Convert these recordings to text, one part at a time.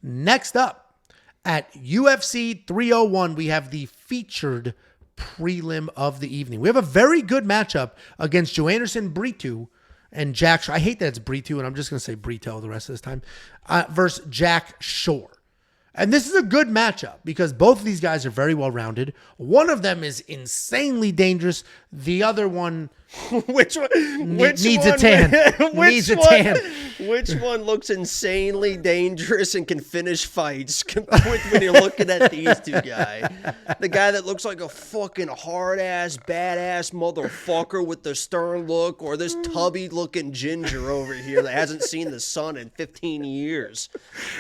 Next up, at UFC 301, we have the featured prelim of the evening. We have a very good matchup against Joanderson Brito and Jack. I hate that it's Brito, and I'm just going to say Brito the rest of this time, versus Jack Shore. And this is a good matchup because both of these guys are very well-rounded. One of them is insanely dangerous. The other one needs a tan. Needs a tan. Which one looks insanely dangerous and can finish fights when you're looking at these two guys? The guy that looks like a fucking hard-ass, badass motherfucker with the stern look, or this tubby-looking ginger over here that hasn't seen the sun in 15 years.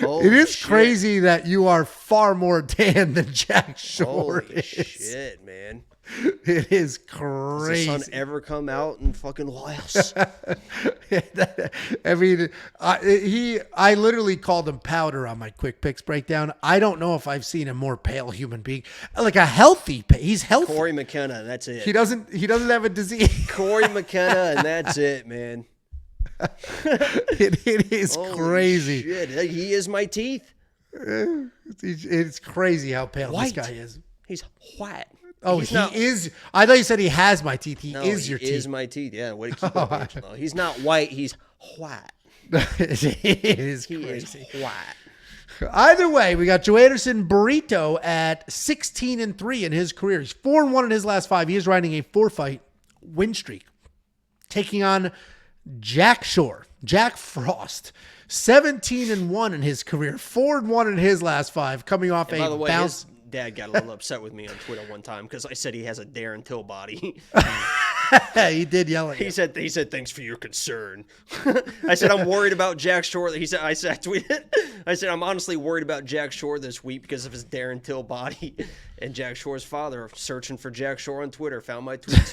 Holy it is shit. crazy that you are far more tan than Jack Shore Holy is. shit, man. It is crazy. Does the sun ever come out in fucking Laos? I mean, I literally called him powder on my quick picks breakdown. I don't know if I've seen a more pale human being, like a healthy. He's healthy. Corey McKenna, that's it. He doesn't have a disease. Corey McKenna, and that's it, man. It is Holy crazy. Shit. He is my teeth. It's crazy how pale White. this guy is. He's white. Oh, he is. I thought you said he has my teeth. He is your teeth. He is my teeth. Yeah, way to keep it original. He's not white. He's white. It is He crazy. is white. Either way, we got Joanderson Brito at 16-3 in his career. He's 4-1 in his last 5. He is riding a 4-fight win streak, taking on Jack Shore, Jack Frost, 17-1 in his career, 4-1 in his last 5, coming off By the way, bounce. his dad got a little upset with me on Twitter one time because I said he has a Darren Till body. He did yell at you. He said, thanks for your concern. I said, I'm worried about Jack Shore. I tweeted, I said, I'm honestly worried about Jack Shore this week because of his Darren Till body. And Jack Shore's father, searching for Jack Shore on Twitter, found my tweets.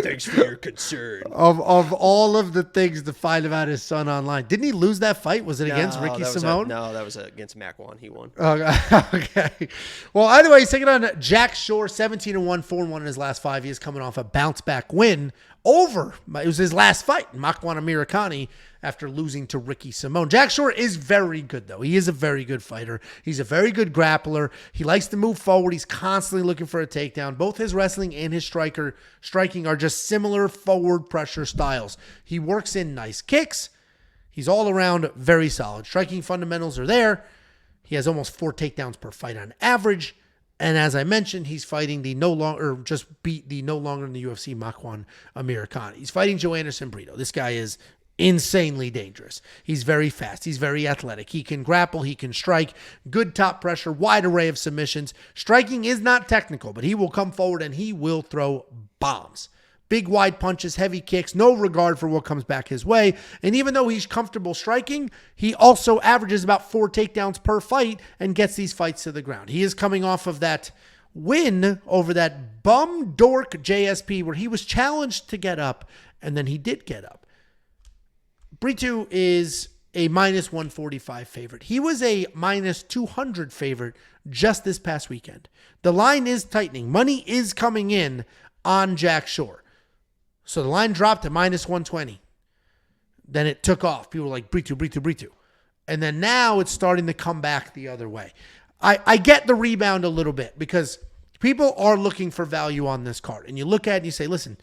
Thanks for your concern. Of all of the things to find about his son online, didn't he lose that fight? Was it against Ricky Simone? No, that was against Mac 1. He won. Okay. Well, either way, he's taking on Jack Shore, 17-1, 4-1 in his last 5. He is coming off a bounce-back win over. It was his last fight, Makwan Amirkhani, after losing to Ricky Simone. Jack Shore is very good, though. He is a very good fighter. He's a very good grappler. He likes to move forward. He's constantly looking for a takedown. Both his wrestling and his striking are just similar forward pressure styles. He works in nice kicks. He's all around very solid. Striking fundamentals are there. He has almost 4 takedowns per fight on average. And as I mentioned, he's fighting the no longer in the UFC Makwan Amirkhani. He's fighting Joanderson Brito. This guy is insanely dangerous. He's very fast. He's very athletic. He can grapple. He can strike. Good top pressure. Wide array of submissions. Striking is not technical, but he will come forward and he will throw bombs. Big wide punches, heavy kicks, no regard for what comes back his way. And even though he's comfortable striking, he also averages about 4 takedowns per fight and gets these fights to the ground. He is coming off of that win over that bum dork JSP where he was challenged to get up, and then he did get up. Brito is a minus 145 favorite. He was a minus 200 favorite just this past weekend. The line is tightening. Money is coming in on Jack Shore. So the line dropped to minus 120. Then it took off. People were like, Brito. And then now it's starting to come back the other way. I get the rebound a little bit because people are looking for value on this card. And you look at it and you say, listen,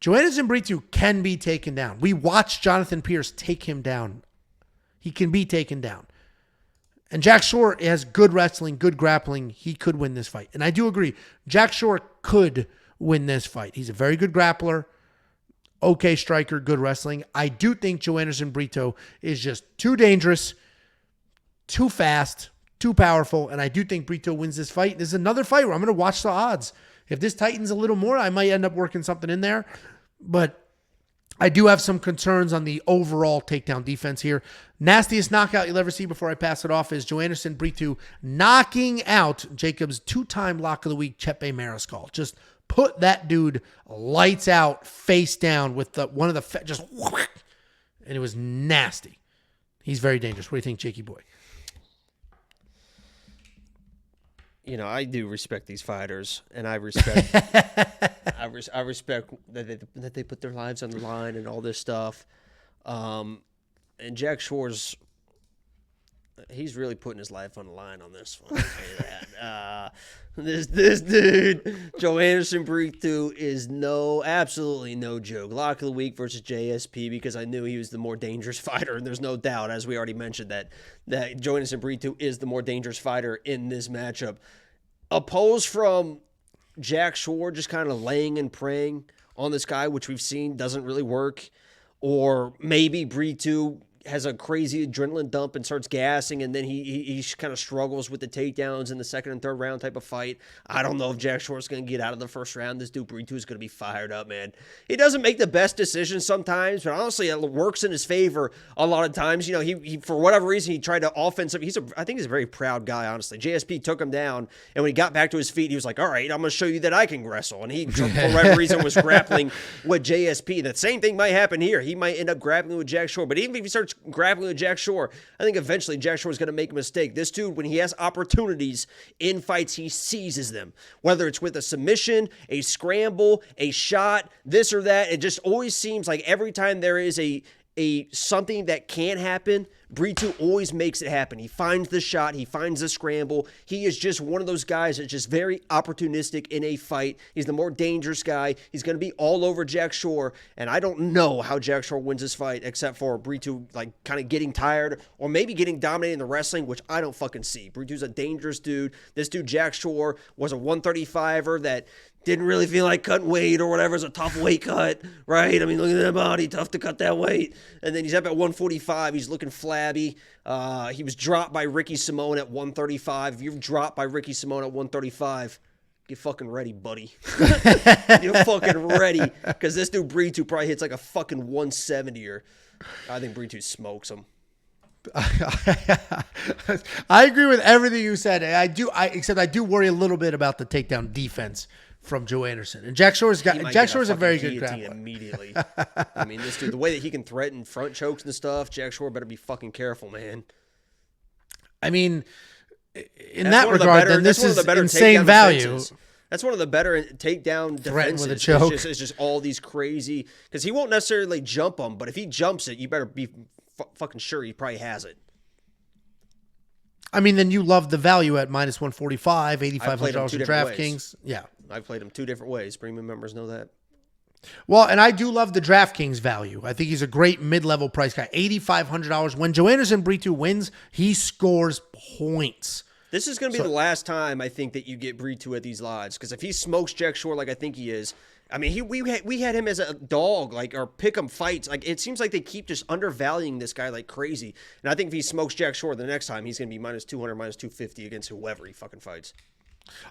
Joanderson Brito can be taken down. We watched Jonathan Pierce take him down. He can be taken down. And Jack Shore has good wrestling, good grappling. He could win this fight. And I do agree. Jack Shore could win this fight. He's a very good grappler. Okay striker, good wrestling. I do think Joanderson Brito is just too dangerous, too fast, too powerful, and I do think Brito wins this fight. This is another fight where I'm going to watch the odds. If this tightens a little more, I might end up working something in there, but I do have some concerns on the overall takedown defense here. Nastiest knockout you'll ever see before I pass it off is Joanderson Brito knocking out Jacob's 2-time lock of the week, Chepe Mariscal. Just put that dude lights out, face down with one of the just, and it was nasty. He's very dangerous. What do you think, Jakey boy? You know, I do respect these fighters, and I respect I respect that they put their lives on the line and all this stuff. And Jack Shore's He's really putting his life on the line on this one. I'll tell you that. This dude, Joanderson Brito, is absolutely no joke. Lock of the week versus JSP, because I knew he was the more dangerous fighter, and there's no doubt, as we already mentioned, that Joanderson Brito is the more dangerous fighter in this matchup. Opposed from Jack Shore just kind of laying and praying on this guy, which we've seen doesn't really work, or maybe Brito has a crazy adrenaline dump and starts gassing, and then he kind of struggles with the takedowns in the second and third round type of fight. I don't know if Jack Shore's going to get out of the first round. This dude Brito is going to be fired up, man. He doesn't make the best decisions sometimes, but honestly, it works in his favor a lot of times. You know, he for whatever reason, he tried to offensive. I think he's a very proud guy, honestly. JSP took him down, and when he got back to his feet, he was like, all right, I'm going to show you that I can wrestle. And he, for whatever reason, was grappling with JSP. The same thing might happen here. He might end up grappling with Jack Shore, but even if he starts grappling with Jack Shore, I think eventually Jack Shore is going to make a mistake. This dude, when he has opportunities in fights, he seizes them. Whether it's with a submission, a scramble, a shot, this or that, it just always seems like every time there is a something that can happen, Brito always makes it happen. He finds the shot. He finds the scramble. He is just one of those guys that's just very opportunistic in a fight. He's the more dangerous guy. He's going to be all over Jack Shore, and I don't know how Jack Shore wins this fight except for Brito like kind of getting tired or maybe getting dominated in the wrestling, which I don't fucking see. Brito's a dangerous dude. This dude, Jack Shore, was a 135er that didn't really feel like cutting weight or whatever. It's a tough weight cut, right? I mean, look at that body. Tough to cut that weight. And then he's up at 145. He's looking flabby. He was dropped by Ricky Simone at 135. If you're dropped by Ricky Simone at 135, get fucking ready, buddy. You're fucking ready. Because this dude Brito probably hits like a fucking 170-er. I think Brito smokes him. I agree with everything you said. Except I do worry a little bit about the takedown defense from Joanderson. And Jack Shore's a very good grappler. Immediately. I mean, this dude, the way that he can threaten front chokes and stuff, Jack Shore better be fucking careful, man. I mean, in that regard, then this is insane value. That's one of the better takedown defenses. With a choke. It's just all these crazy, because he won't necessarily jump them, but if he jumps it, you better be fucking sure he probably has it. I mean, then you love the value at minus 145, $8,500 in DraftKings. Yeah. I've played him two different ways. Premium members know that. Well, and I do love the DraftKings value. I think he's a great mid-level price guy. $8,500. When Joanderson Brito wins, he scores points. This is going to be the last time I think that you get Brito at these odds, because if he smokes Jack Shore like I think he is, I mean, we had him as a dog, like, or pick 'em fights. Like, it seems like they keep just undervaluing this guy like crazy. And I think if he smokes Jack Shore the next time, he's going to be minus 200, minus 250 against whoever he fucking fights.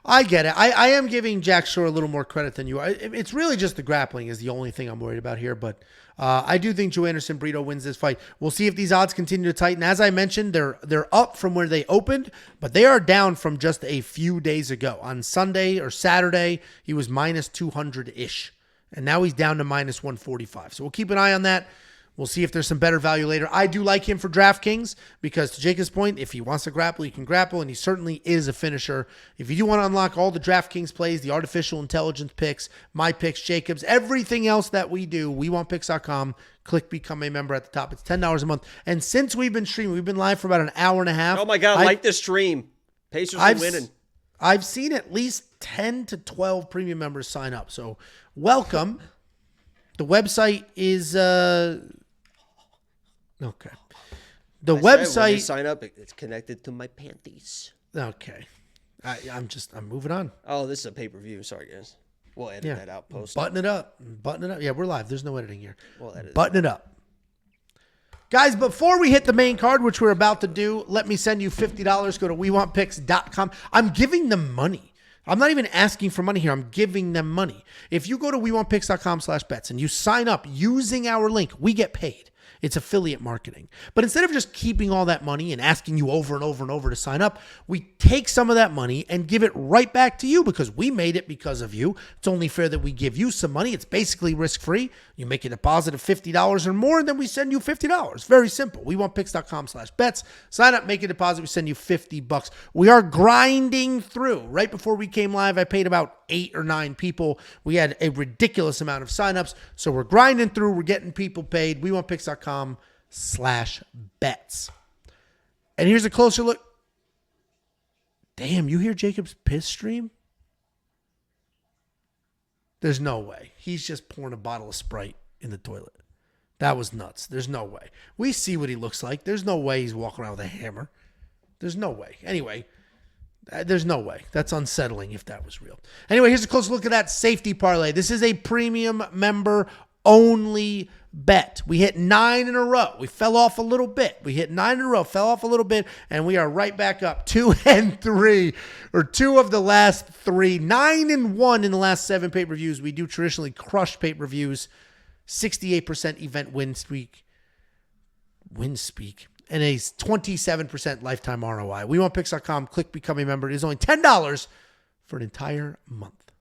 I get it. I am giving Jack Shore a little more credit than you are. It's really just the grappling is the only thing I'm worried about here. But I do think Joanderson Brito wins this fight. We'll see if these odds continue to tighten. As I mentioned, they're up from where they opened, but they are down from just a few days ago. On Sunday or Saturday, he was minus 200-ish. And now he's down to minus 145. So we'll keep an eye on that. We'll see if there's some better value later. I do like him for DraftKings because, to Jacob's point, if he wants to grapple, he can grapple, and he certainly is a finisher. If you do want to unlock all the DraftKings plays, the artificial intelligence picks, my picks, Jacob's, everything else that we do, WeWantPicks.com. Click Become a Member at the top. It's $10 a month. And since we've been streaming, we've been live for about an hour and a half. Oh, my God, like this stream. Pacers are winning. I've seen at least 10 to 12 premium members sign up. So welcome. The website is... Okay. The website. When you sign up, it's connected to my panties. Okay. I'm moving on. Oh, this is a pay-per-view. Sorry, guys. We'll edit that out. Post. Button it up. Yeah, we're live. There's no editing here. We'll edit Button it up. Guys, before we hit the main card, which we're about to do, let me send you $50. Go to WeWantPicks.com. I'm giving them money. I'm not even asking for money here. I'm giving them money. If you go to WeWantPicks.com/bets and you sign up using our link, we get paid. It's affiliate marketing. But instead of just keeping all that money and asking you over and over and over to sign up, we take some of that money and give it right back to you because we made it because of you. It's only fair that we give you some money. It's basically risk-free. You make a deposit of $50 or more, and then we send you $50. Very simple. WeWantPicks.com/bets. Sign up, make a deposit. We send you $50. We are grinding through. Right before we came live, I paid about 8 or 9 people. We had a ridiculous amount of signups. So we're grinding through. We're getting people paid. WeWantPicks.com/bets. And here's a closer look. Damn, you hear Jacob's piss stream? There's no way. He's just pouring a bottle of Sprite in the toilet. That was nuts. There's no way. We see what he looks like. There's no way he's walking around with a hammer. There's no way. Anyway, there's no way. That's unsettling if that was real. Anyway, here's a close look at that safety parlay. This is a premium member only bet. We hit 9 in a row. We fell off a little bit. We hit 9 in a row, fell off a little bit, and we are right back up. 2 and 3, or 2 of the last 3. 9 and 1 in the last 7 pay-per-views. We do traditionally crush pay-per-views. 68% event win streak. And a 27% lifetime ROI. WeWantPicks.com. Click Become a Member. It is only $10 for an entire month.